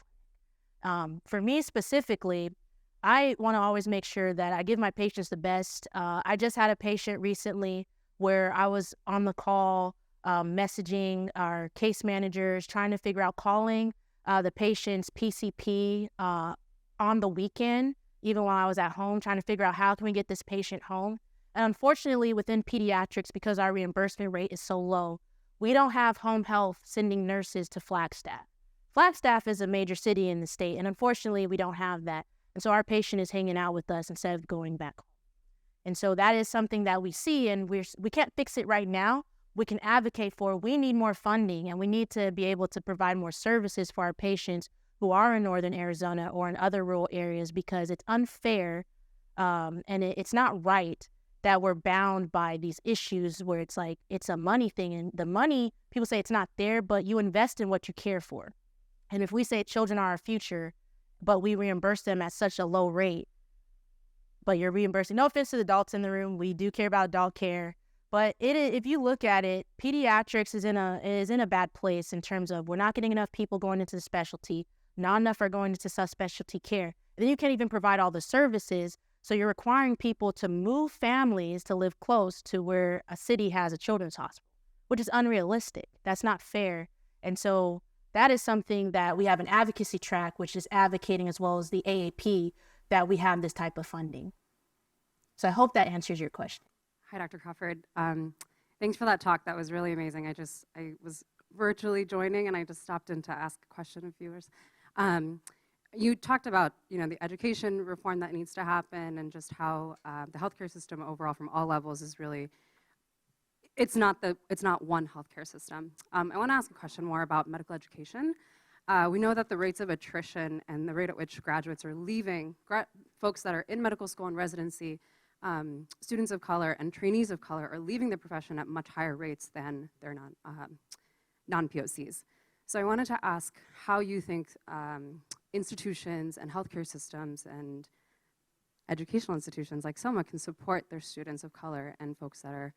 clinic. For me specifically, I want to always make sure that I give my patients the best. I just had a patient recently where I was on the call messaging our case managers, trying to figure out calling the patient's PCP on the weekend, even while I was at home, trying to figure out how can we get this patient home. And unfortunately, within pediatrics, because our reimbursement rate is so low, we don't have home health sending nurses to Flagstaff. Flagstaff is a major city in the state, and unfortunately, we don't have that. And so our patient is hanging out with us instead of going back home. And so that is something that we see, and we can't fix it right now. We can advocate for, we need more funding, and we need to be able to provide more services for our patients who are in northern Arizona or in other rural areas, because it's unfair and it's not right that we're bound by these issues where it's like it's a money thing. And the money, people say it's not there, but you invest in what you care for. And if we say children are our future, but we reimburse them at such a low rate, but you're reimbursing, no offense to the adults in the room, we do care about adult care, but if you look at it, pediatrics is in a bad place in terms of we're not getting enough people going into the specialty, not enough are going into subspecialty care. And then you can't even provide all the services, so you're requiring people to move families to live close to where a city has a children's hospital, which is unrealistic. That's not fair. And so that is something that we have an advocacy track, which is advocating, as well as the AAP, that we have this type of funding. So I hope that answers your question. Hi, Dr. Crawford. Thanks for that talk. That was really amazing. I was virtually joining, and I just stopped in to ask a question of viewers. You talked about, the education reform that needs to happen, and just how the healthcare system overall, from all levels, is really, it's not one healthcare system. I want to ask a question more about medical education. We know that the rates of attrition and the rate at which graduates are leaving, folks that are in medical school and residency, students of color and trainees of color are leaving the profession at much higher rates than their non-POCs. So I wanted to ask how you think institutions and healthcare systems and educational institutions like SOMA can support their students of color and folks that are,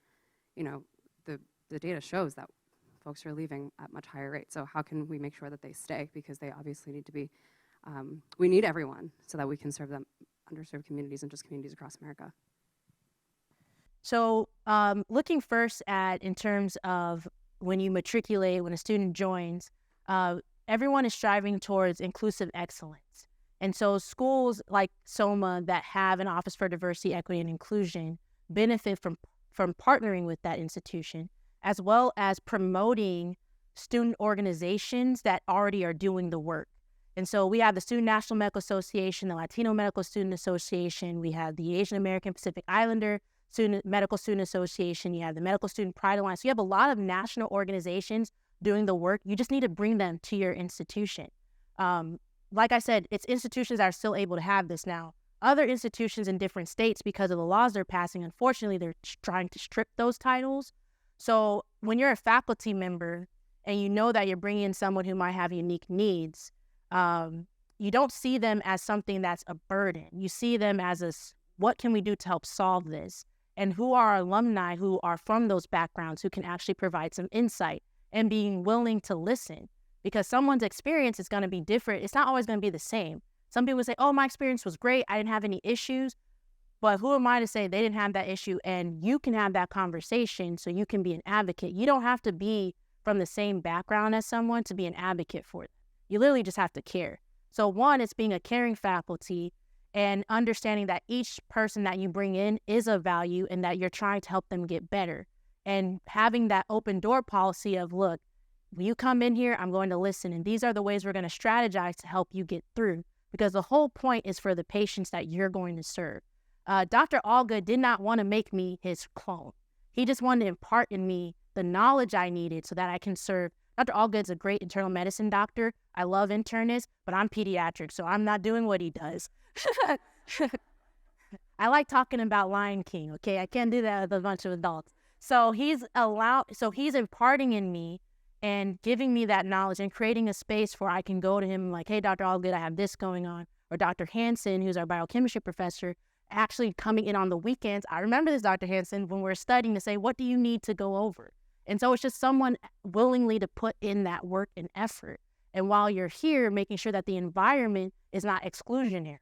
the data shows that folks are leaving at much higher rates. So how can we make sure that they stay? Because they obviously need to be, we need everyone so that we can serve them underserved communities and just communities across America. So looking first at, in terms of when you matriculate, when a student joins, everyone is striving towards inclusive excellence. And so schools like SOMA that have an Office for Diversity, Equity, and Inclusion benefit from partnering with that institution, as well as promoting student organizations that already are doing the work. And so we have the Student National Medical Association, the Latino Medical Student Association, we have the Asian American Pacific Islander Medical Student Association, you have the Medical Student Pride Alliance. So you have a lot of national organizations doing the work. You just need to bring them to your institution. Like I said, it's institutions that are still able to have this now. Other institutions in different states, because of the laws they're passing, unfortunately, they're trying to strip those titles. So when you're a faculty member and you know that you're bringing in someone who might have unique needs, you don't see them as something that's a burden. You see them as what can we do to help solve this? And who are alumni who are from those backgrounds who can actually provide some insight and being willing to listen, because someone's experience is going to be different. It's not always going to be the same. Some people say, oh, my experience was great, I didn't have any issues. But who am I to say they didn't have that issue? And you can have that conversation so you can be an advocate. You don't have to be from the same background as someone to be an advocate for them. You literally just have to care. So one, it's being a caring faculty and understanding that each person that you bring in is of value and that you're trying to help them get better. And having that open door policy of, look, when you come in here, I'm going to listen. And these are the ways we're going to strategize to help you get through. Because the whole point is for the patients that you're going to serve. Dr. Allgood did not want to make me his clone. He just wanted to impart in me the knowledge I needed so that I can serve. Dr. Allgood's a great internal medicine doctor. I love internists, but I'm pediatric, so I'm not doing what he does. I like talking about Lion King, okay? I can't do that with a bunch of adults. So he's imparting in me and giving me that knowledge and creating a space where I can go to him like, hey, Dr. Allgood, I have this going on. Or Dr. Hansen, who's our biochemistry professor, actually coming in on the weekends. I remember this, Dr. Hansen, when we're studying, to say, what do you need to go over? And so it's just someone willingly to put in that work and effort. And while you're here, making sure that the environment is not exclusionary.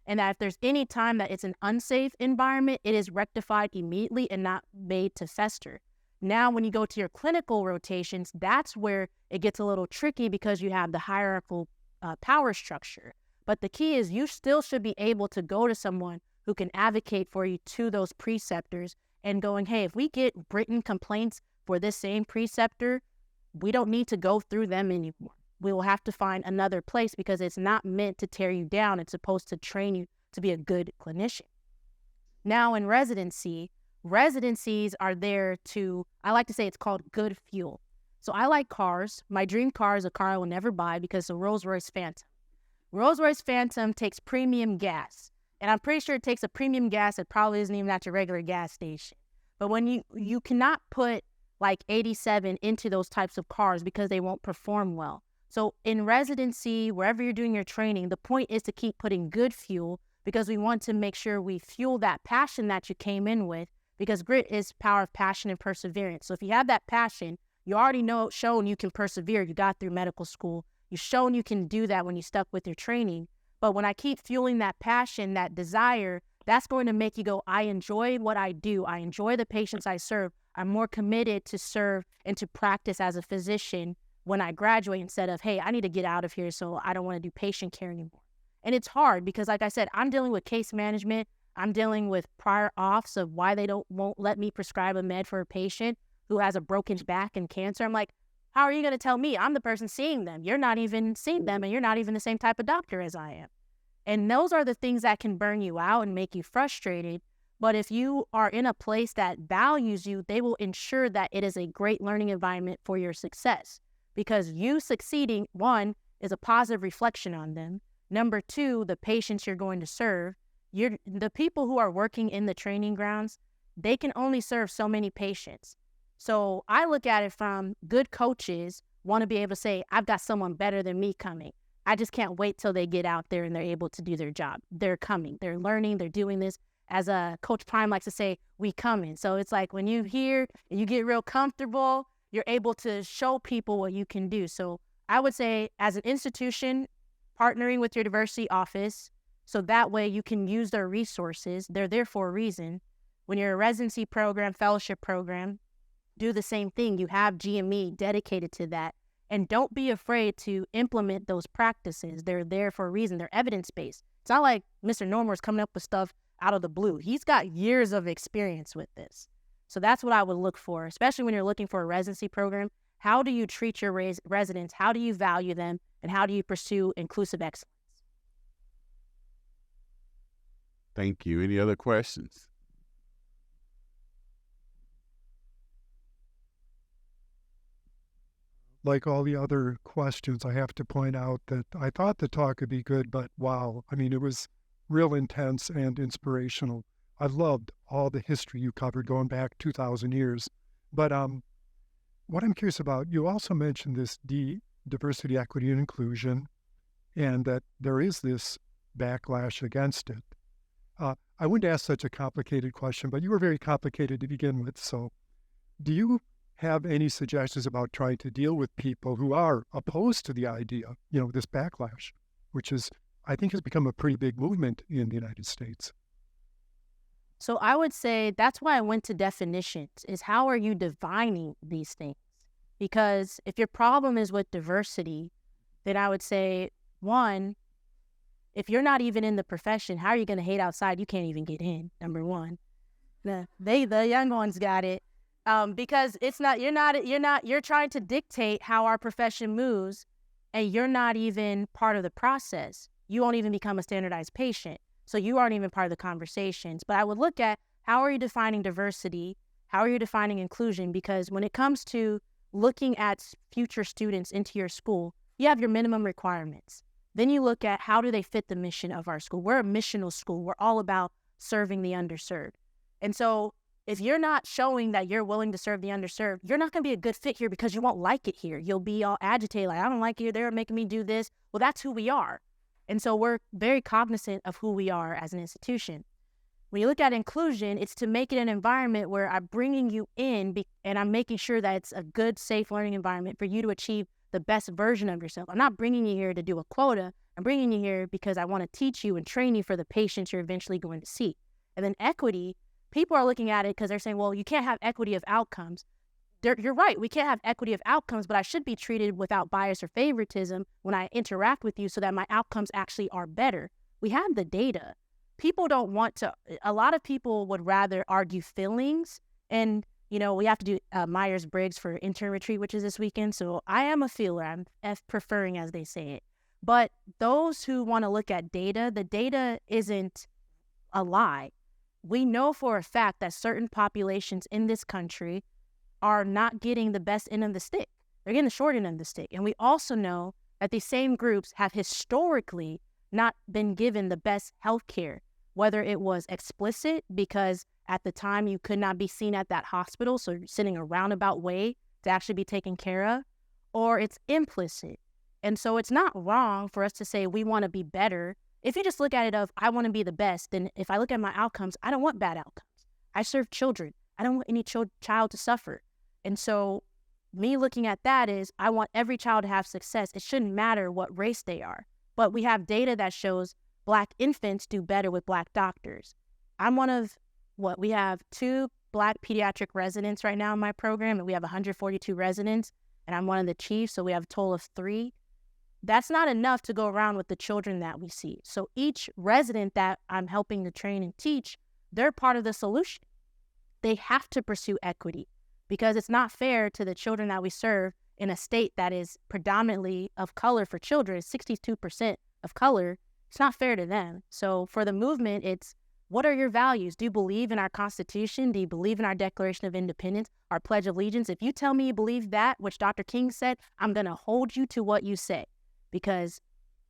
And that if there's any time that it's an unsafe environment, it is rectified immediately and not made to fester. Now, when you go to your clinical rotations, that's where it gets a little tricky because you have the hierarchical power structure. But the key is you still should be able to go to someone who can advocate for you to those preceptors and going, hey, if we get written complaints for this same preceptor, we don't need to go through them anymore. We will have to find another place because it's not meant to tear you down. It's supposed to train you to be a good clinician. Now in residencies are there to, I like to say it's called good fuel. So I like cars. My dream car is a car I will never buy because it's a Rolls-Royce Phantom. Rolls-Royce Phantom takes premium gas. And I'm pretty sure it takes a premium gas that probably isn't even at your regular gas station. But when you cannot put like 87 into those types of cars because they won't perform well. So in residency, wherever you're doing your training, the point is to keep putting good fuel, because we want to make sure we fuel that passion that you came in with, because grit is power of passion and perseverance. So if you have that passion, you already shown you can persevere. You got through medical school. You've shown you can do that when you stuck with your training. But when I keep fueling that passion, that desire, that's going to make you go, I enjoy what I do. I enjoy the patients I serve. I'm more committed to serve and to practice as a physician when I graduate, instead of, hey, I need to get out of here, so I don't want to do patient care anymore. And it's hard because, like I said, I'm dealing with case management. I'm dealing with prior auths of why they won't let me prescribe a med for a patient who has a broken back and cancer. I'm like, how are you going to tell me? I'm the person seeing them. You're not even seeing them, and you're not even the same type of doctor as I am. And those are the things that can burn you out and make you frustrated. But if you are in a place that values you, they will ensure that it is a great learning environment for your success. Because you succeeding, one, is a positive reflection on them. Number two, the patients you're going to serve. The people who are working in the training grounds, they can only serve so many patients. So I look at it from good coaches want to be able to say, I've got someone better than me coming. I just can't wait till they get out there and they're able to do their job. They're coming, they're learning, they're doing this. As Coach Prime likes to say, we coming. So it's like when you hear and you get real comfortable, you're able to show people what you can do. So I would say, as an institution, partnering with your diversity office, so that way you can use their resources. They're there for a reason. When you're a residency program, fellowship program, do the same thing. You have GME dedicated to that. And don't be afraid to implement those practices. They're there for a reason. They're evidence-based. It's not like Mr. Normer is coming up with stuff out of the blue. He's got years of experience with this. So that's what I would look for, especially when you're looking for a residency program. How do you treat your residents? How do you value them? And how do you pursue inclusive excellence? Thank you. Any other questions? Like all the other questions, I have to point out that I thought the talk would be good, but wow, I mean, it was real intense and inspirational. I loved all the history you covered going back 2,000 years. But what I'm curious about, you also mentioned this diversity, equity, and inclusion, and that there is this backlash against it. I wouldn't ask such a complicated question, but you were very complicated to begin with. So do you have any suggestions about trying to deal with people who are opposed to the idea, this backlash, which is, I think, has become a pretty big movement in the United States? So I would say that's why I went to definitions, is how are you defining these things? Because if your problem is with diversity, then I would say, one, if you're not even in the profession, how are you going to hate outside? You can't even get in, number one. The young ones got it. Because you're trying to dictate how our profession moves, and you're not even part of the process. You won't even become a standardized patient. So you aren't even part of the conversations. But I would look at, how are you defining diversity? How are you defining inclusion? Because when it comes to looking at future students into your school, you have your minimum requirements. Then you look at, how do they fit the mission of our school? We're a missional school. We're all about serving the underserved. And so if you're not showing that you're willing to serve the underserved, you're not going to be a good fit here, because you won't like it here. You'll be all agitated, like, I don't like it. They're making me do this. Well, that's who we are. And so we're very cognizant of who we are as an institution. When you look at inclusion, it's to make it an environment where I'm bringing you in and I'm making sure that it's a good, safe learning environment for you to achieve the best version of yourself. I'm not bringing you here to do a quota. I'm bringing you here because I want to teach you and train you for the patients you're eventually going to see. And then equity, people are looking at it because they're saying, well, you can't have equity of outcomes. You're right, we can't have equity of outcomes, but I should be treated without bias or favoritism when I interact with you so that my outcomes actually are better. We have the data. People don't want to, a lot of people would rather argue feelings. And, we have to do Myers-Briggs for intern retreat, which is this weekend. So I am a feeler. I'm preferring, as they say it. But those who want to look at data, the data isn't a lie. We know for a fact that certain populations in this country are not getting the best end of the stick. They're getting the short end of the stick. And we also know that these same groups have historically not been given the best health care, whether it was explicit because at the time you could not be seen at that hospital, so you're sending a roundabout way to actually be taken care of, or it's implicit. And so it's not wrong for us to say we want to be better. If you just look at it of, I want to be the best, then if I look at my outcomes, I don't want bad outcomes. I serve children. I don't want any child to suffer. And so me looking at that is, I want every child to have success. It shouldn't matter what race they are. But we have data that shows Black infants do better with Black doctors. I'm one of, we have 2 Black pediatric residents right now in my program, and we have 142 residents, and I'm one of the chiefs, so we have a total of 3. That's not enough to go around with the children that we see. So each resident that I'm helping to train and teach, they're part of the solution. They have to pursue equity because it's not fair to the children that we serve in a state that is predominantly of color for children, 62% of color. It's not fair to them. So for the movement, it's, what are your values? Do you believe in our Constitution? Do you believe in our Declaration of Independence, our Pledge of Allegiance? If you tell me you believe that, which Dr. King said, I'm going to hold you to what you say, because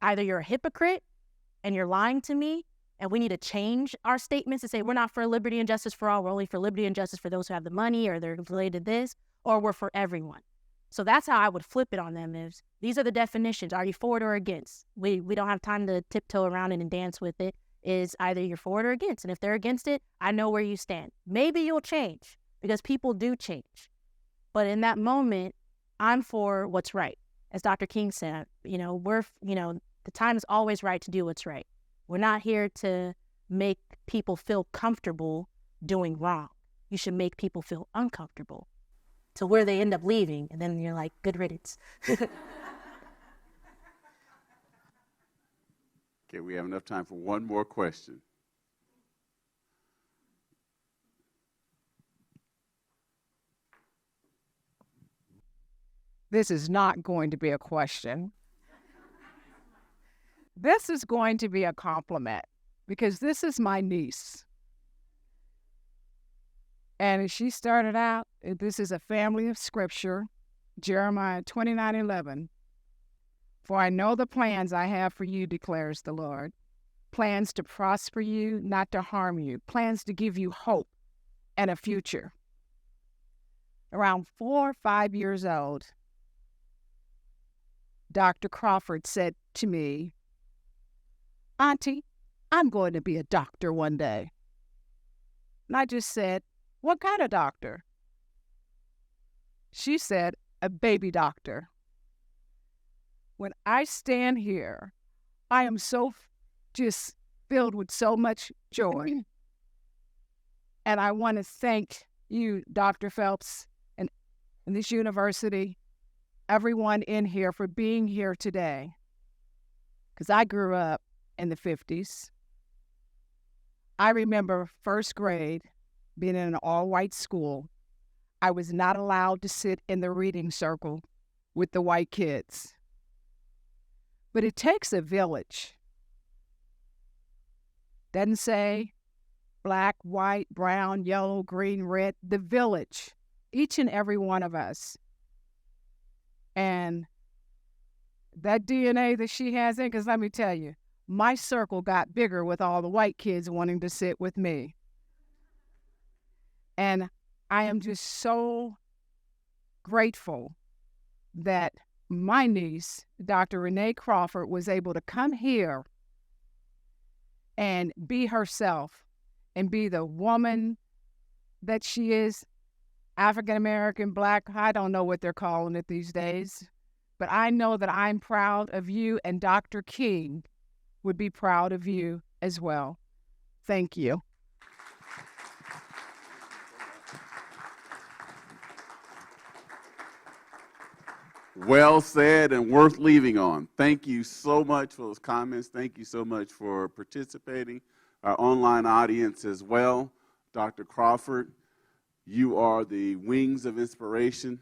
either you're a hypocrite and you're lying to me, and we need to change our statements to say we're not for liberty and justice for all, we're only for liberty and justice for those who have the money or they're related to this, or we're for everyone. So that's how I would flip it on them is, these are the definitions. Are you for it or against? We don't have time to tiptoe around it and dance with it. Is either you're for it or against. And if they're against it, I know where you stand. Maybe you'll change because people do change. But in that moment, I'm for what's right. As Dr. King said, the time is always right to do what's right. We're not here to make people feel comfortable doing wrong. You should make people feel uncomfortable to where they end up leaving. And then you're like, good riddance. Okay, we have enough time for one more question. This is not going to be a question. This is going to be a compliment because this is my niece. And as she started out, this is a family of scripture, Jeremiah 29:11. For I know the plans I have for you, declares the Lord. Plans to prosper you, not to harm you. Plans to give you hope and a future. Around 4 or 5 years old, Dr. Crawford said to me, Auntie, I'm going to be a doctor one day. And I just said, what kind of doctor? She said, a baby doctor. When I stand here, I am so just filled with so much joy. And I want to thank you, Dr. Phelps, and this university, everyone in here for being here today. Because I grew up in the 50s. I remember first grade being in an all-white school. I was not allowed to sit in the reading circle with the white kids. But it takes a village. Doesn't say black, white, brown, yellow, green, red, the village, each and every one of us. And that DNA that she has in, because let me tell you, my circle got bigger with all the white kids wanting to sit with me. And I am just so grateful that my niece, Dr. Renée Crawford, was able to come here and be herself and be the woman that she is, African-American, Black, I don't know what they're calling it these days, but I know that I'm proud of you, and Dr. King would be proud of you as well. Thank you. Well said and worth leaving on. Thank you so much for those comments. Thank you so much for participating. Our online audience as well. Dr. Crawford, you are the wings of inspiration.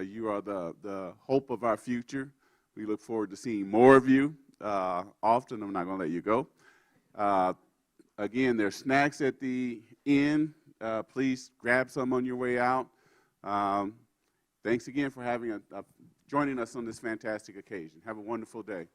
You are the hope of our future. We look forward to seeing more of you often. I'm not going to let you go. Again, there's snacks at the end. Please grab some on your way out. Thanks again for joining us on this fantastic occasion. Have a wonderful day.